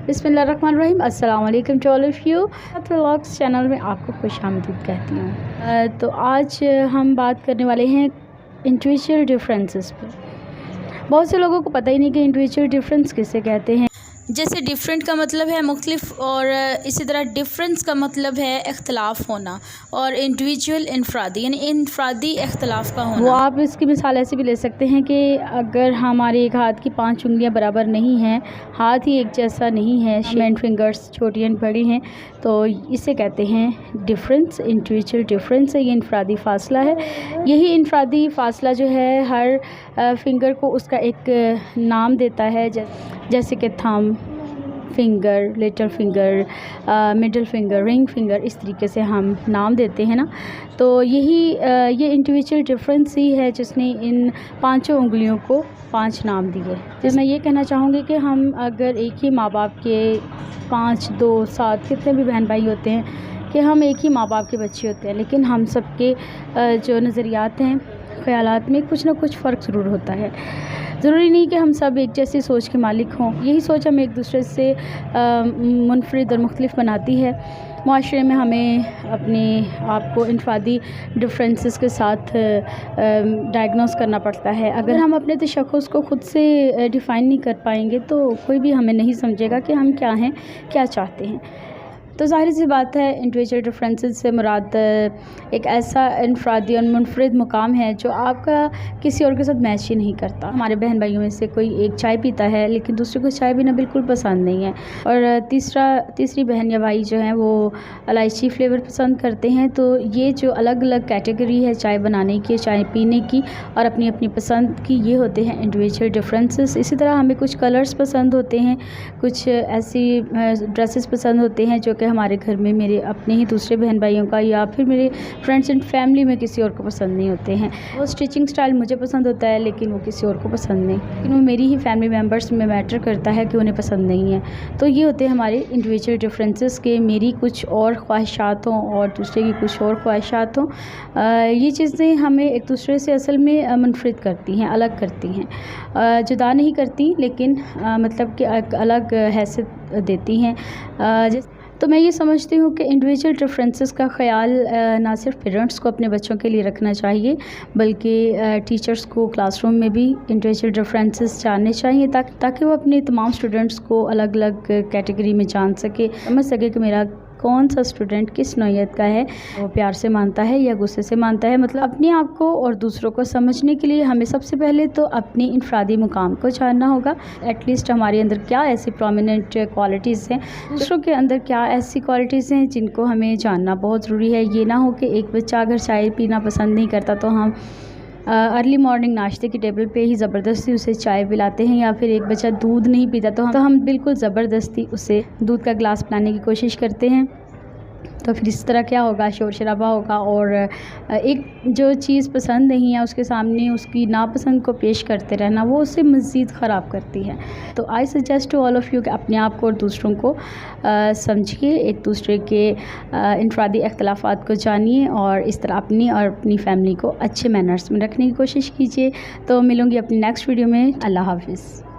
बिस्मिल्लाहिर्रहमानिर्रहीम। अस्सलाम वालेकुम to all of you. Vlogs channel में आपको खुशामदीद कहती हूँ। तो आज हम बात करने वाले हैं इंडिविजुअल डिफरेंसेस पे। बहुत से लोगों को पता ही नहीं कि इंडिविजुअल डिफरेंस किसे कहते हैं। जैसे डिफरेंट का मतलब है मुख्तलिफ, और इसी तरह डिफरेंस का मतलब है इख्तलाफ होना, और इंडिविजुअल इनफरादी यानी इनफरादी इख्तलाफ का होना। वो आप इसकी मिसाल ऐसे भी ले सकते हैं कि अगर हमारे एक हाथ की 5 उंगलियां बराबर नहीं हैं, हाथ ही एक जैसा नहीं है, हैंड फिंगर्स छोटी एंड बड़ी हैं, तो इसे कहते हैं डिफरेंस। इंडिविजुअल डिफरेंस है, ये इनफरादी फ़ासला है। यही इनफरादी फ़ासला जो है हर फिंगर को उसका एक नाम देता है, जैसे कि thumb, finger, little finger, middle finger, ring finger, इस तरीके से हम नाम देते हैं ना। तो ये इंडिविजुअल डिफरेंस ही है जिसने इन 5 उंगलियों को 5 नाम दिए। तो मैं ये कहना चाहूँगी कि हम अगर एक ही माँ बाप के 5, 2, 7 कितने भी बहन भाई होते हैं कि हम एक ही माँ बाप के बच्चे होते हैं, लेकिन हम सबके जो नज़रियात हैं, ख़यालात में कुछ ना कुछ फ़र्क ज़रूर होता है। ज़रूरी नहीं कि हम सब एक जैसी सोच के मालिक हों। यही सोच हमें एक दूसरे से मुनफरिद और मुख्तलिफ बनाती है। माशरे में हमें अपने आप को इनफरादी डिफरेंसेस के साथ डायग्नोस करना पड़ता है। अगर हम अपने तशख़्ख़ुस को ख़ुद से डिफ़ाइन नहीं कर पाएंगे तो कोई भी हमें नहीं समझेगा कि हम क्या हैं, क्या चाहते हैं। तो ज़ाहिर सी बात है, इंडिविजुअल डिफरेंसेस से मुराद एक ऐसा इनफरादी और मुनफरिद मुकाम है जो आपका किसी और के साथ मैच ही नहीं करता। हमारे बहन भाइयों में से कोई एक चाय पीता है लेकिन दूसरे को चाय पीना बिल्कुल पसंद नहीं है, और तीसरी बहन या भाई जो हैं वो इलायची फ्लेवर पसंद करते हैं। तो ये जो अलग अलग कैटेगरी है चाय बनाने की, चाय पीने की, और अपनी अपनी पसंद की, ये होते हैं इंडिविजुअल डिफरेंसेस। इसी तरह हमें कुछ कलर्स पसंद होते हैं, कुछ ऐसी ड्रेसेस पसंद होते हैं जो हमारे घर में मेरे अपने ही दूसरे बहन भाइयों का या फिर मेरे फ्रेंड्स एंड फैमिली में किसी और को पसंद नहीं होते हैं। वो स्टिचिंग स्टाइल मुझे पसंद होता है लेकिन वो किसी और को पसंद नहीं, लेकिन वो मेरी ही फैमिली मेम्बर्स में मैटर करता है कि उन्हें पसंद नहीं है। तो ये होते हैं हमारे इंडिविजुअल डिफरेंसेस के मेरी कुछ और ख्वाहिशात हों और दूसरे की कुछ और ख्वाहिशात हों। ये चीज़ें हमें एक दूसरे से असल में मुनफरिद करती हैं, अलग करती हैं, जुदा नहीं करती, लेकिन मतलब कि अलग हैसियत देती हैं। तो मैं ये समझती हूँ कि इंडिविजुअल डिफरेंसेस का ख़याल ना सिर्फ पेरेंट्स को अपने बच्चों के लिए रखना चाहिए, बल्कि टीचर्स को क्लासरूम में भी इंडिविजुअल डिफरेंसेस जानने चाहिए, ताकि वो अपने तमाम स्टूडेंट्स को अलग अलग कैटेगरी में जान सके, समझ सके कि मेरा कौन सा स्टूडेंट किस नौइयत का है, वो प्यार से मानता है या गुस्से से मानता है। मतलब अपने आप को और दूसरों को समझने के लिए हमें सबसे पहले तो अपनी इनफरादी मुकाम को जानना होगा। एटलीस्ट हमारे अंदर क्या ऐसी प्रोमिनेंट क्वालिटीज़ हैं, दूसरों के अंदर क्या ऐसी क्वालिटीज़ हैं जिनको हमें जानना बहुत ज़रूरी है। ये ना हो कि एक बच्चा अगर चाय पीना पसंद नहीं करता तो हम अर्ली मॉर्निंग नाश्ते की टेबल पे ही ज़बरदस्ती उसे चाय पिलाते हैं, या फिर एक बच्चा दूध नहीं पीता तो हम बिल्कुल ज़बरदस्ती उसे दूध का गिलास पिलाने की कोशिश करते हैं। तो फिर इस तरह क्या होगा, शोर शराबा होगा, और एक जो चीज़ पसंद नहीं है उसके सामने उसकी नापसंद को पेश करते रहना वो उसे मज़ीद ख़राब करती है। तो I suggest to all of you कि अपने आप को और दूसरों को समझिए, एक दूसरे के इनफरादी इख्तलाफात को जानिए, और इस तरह अपनी और अपनी फैमिली को अच्छे मैनर्स में रखने की कोशिश कीजिए। तो मिलूँगी अपनी नेक्स्ट वीडियो में। अल्लाह हाफ़िज़।